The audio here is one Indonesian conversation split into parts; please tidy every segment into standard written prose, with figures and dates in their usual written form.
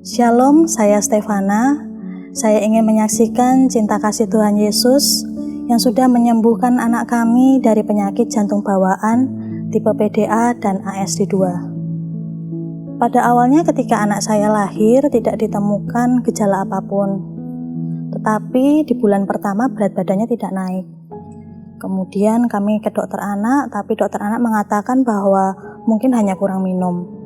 Shalom, saya Stefana. Saya ingin menyaksikan cinta kasih Tuhan Yesus yang sudah menyembuhkan anak kami dari penyakit jantung bawaan, tipe PDA dan ASD2. Pada awalnya ketika anak saya lahir tidak ditemukan gejala apapun. Tetapi di bulan pertama berat badannya tidak naik. Kemudian kami ke dokter anak, tapi dokter anak mengatakan bahwa mungkin hanya kurang minum.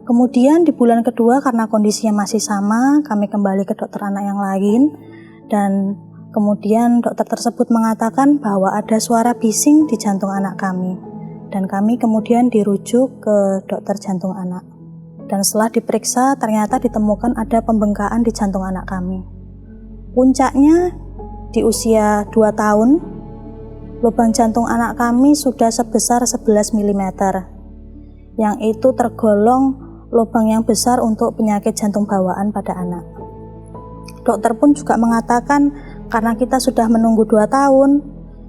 Kemudian di bulan kedua karena kondisinya masih sama, kami kembali ke dokter anak yang lain dan kemudian dokter tersebut mengatakan bahwa ada suara bising di jantung anak kami dan kami kemudian dirujuk ke dokter jantung anak. Dan setelah diperiksa ternyata ditemukan ada pembengkakan di jantung anak kami. Puncaknya di usia 2 tahun, lubang jantung anak kami sudah sebesar 11 mm, yang itu tergolong lubang yang besar untuk penyakit jantung bawaan pada anak. Dokter pun juga mengatakan karena kita sudah menunggu 2 tahun,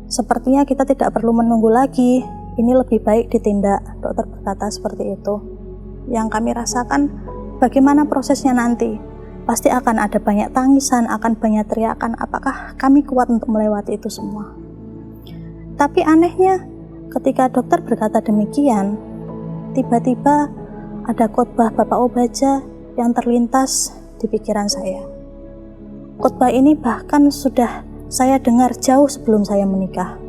sepertinya kita tidak perlu menunggu lagi, ini lebih baik ditindak. Dokter berkata seperti itu. Yang kami rasakan, bagaimana prosesnya nanti? Pasti akan ada banyak tangisan, akan banyak teriakan, apakah kami kuat untuk melewati itu semua? Tapi anehnya, ketika dokter berkata demikian, tiba-tiba ada khotbah Bapak Obaja yang terlintas di pikiran saya. Khotbah ini bahkan sudah saya dengar jauh sebelum saya menikah.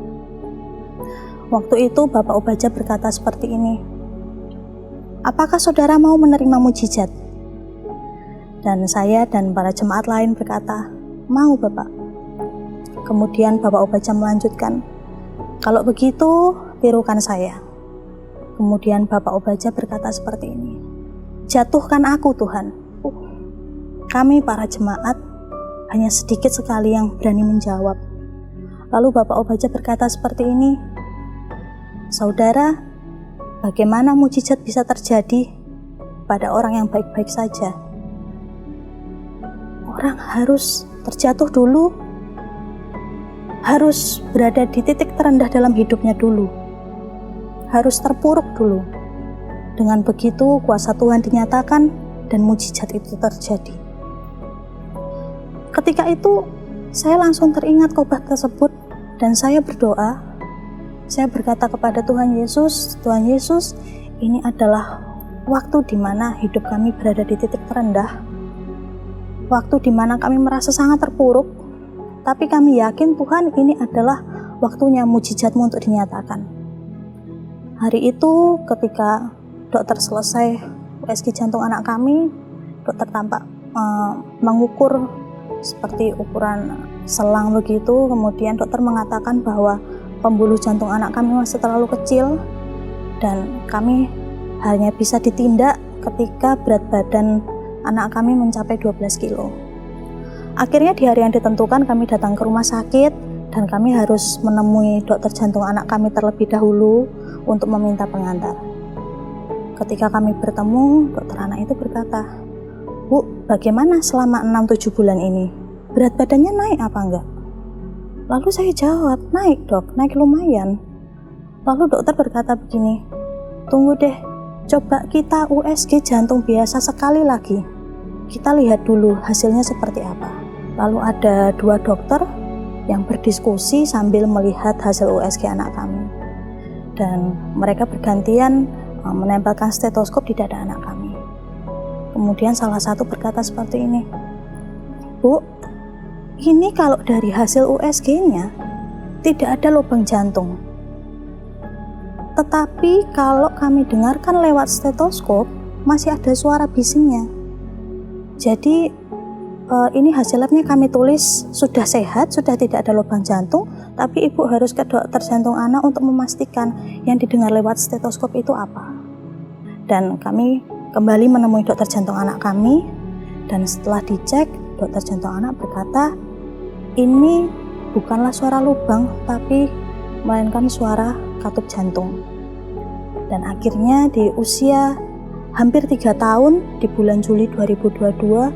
Waktu itu Bapak Obaja berkata seperti ini, "Apakah saudara mau menerima mujizat?" Dan saya dan para jemaat lain berkata, "Mau Bapak." Kemudian Bapak Obaja melanjutkan, "Kalau begitu, tirukan saya." Kemudian Bapak Obaja berkata seperti ini, "Jatuhkan aku Tuhan." Kami para jemaat hanya sedikit sekali yang berani menjawab. Lalu Bapak Obaja berkata seperti ini, "Saudara, bagaimana mujizat bisa terjadi pada orang yang baik-baik saja? Orang harus terjatuh dulu, harus berada di titik terendah dalam hidupnya dulu, harus terpuruk dulu. Dengan begitu kuasa Tuhan dinyatakan dan mujizat itu terjadi." Ketika itu saya langsung teringat khotbah tersebut dan saya berdoa. Saya berkata kepada Tuhan Yesus, "Tuhan Yesus, ini adalah waktu di mana hidup kami berada di titik terendah. Waktu di mana kami merasa sangat terpuruk, tapi kami yakin Tuhan ini adalah waktunya mujizat-Mu untuk dinyatakan." Hari itu ketika dokter selesai USG jantung anak kami, dokter tampak mengukur seperti ukuran selang begitu. Kemudian dokter mengatakan bahwa pembuluh jantung anak kami masih terlalu kecil dan kami hanya bisa ditindak ketika berat badan anak kami mencapai 12 kilo. Akhirnya di hari yang ditentukan kami datang ke rumah sakit dan kami harus menemui dokter jantung anak kami terlebih dahulu untuk meminta pengantar. Ketika kami bertemu, dokter anak itu berkata, "Bu, bagaimana selama 6-7 bulan ini? Berat badannya naik apa enggak?" Lalu saya jawab, "Naik dok, naik lumayan." Lalu dokter berkata begini, "Tunggu deh, coba kita USG jantung biasa sekali lagi. Kita lihat dulu hasilnya seperti apa." Lalu ada 2 dokter yang berdiskusi sambil melihat hasil USG anak kami. Dan mereka bergantian menempelkan stetoskop di dada anak kami. Kemudian salah satu berkata seperti ini, "Bu, ini kalau dari hasil USG-nya tidak ada lubang jantung. Tetapi kalau kami dengarkan lewat stetoskop masih ada suara bisingnya. Jadi ini hasil labnya kami tulis sudah sehat, sudah tidak ada lubang jantung, tapi ibu harus ke dokter jantung anak untuk memastikan yang didengar lewat stetoskop itu apa." Dan kami kembali menemui dokter jantung anak kami, dan setelah dicek, dokter jantung anak berkata, "Ini bukanlah suara lubang, tapi melainkan suara katup jantung." Dan akhirnya di usia hampir 3 tahun, di bulan Juli 2022,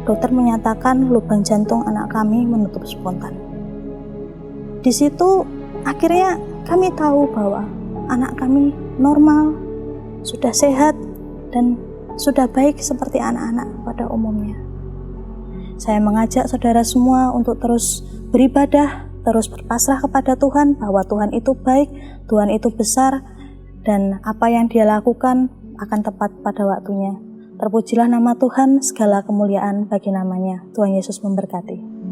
dokter menyatakan lubang jantung anak kami menutup spontan. Di situ akhirnya kami tahu bahwa anak kami normal, sudah sehat, dan sudah baik seperti anak-anak pada umumnya. Saya mengajak saudara semua untuk terus beribadah, terus berpasrah kepada Tuhan bahwa Tuhan itu baik, Tuhan itu besar, dan apa yang Dia lakukan akan tepat pada waktunya. Terpujilah nama Tuhan, segala kemuliaan bagi namanya. Tuhan Yesus memberkati.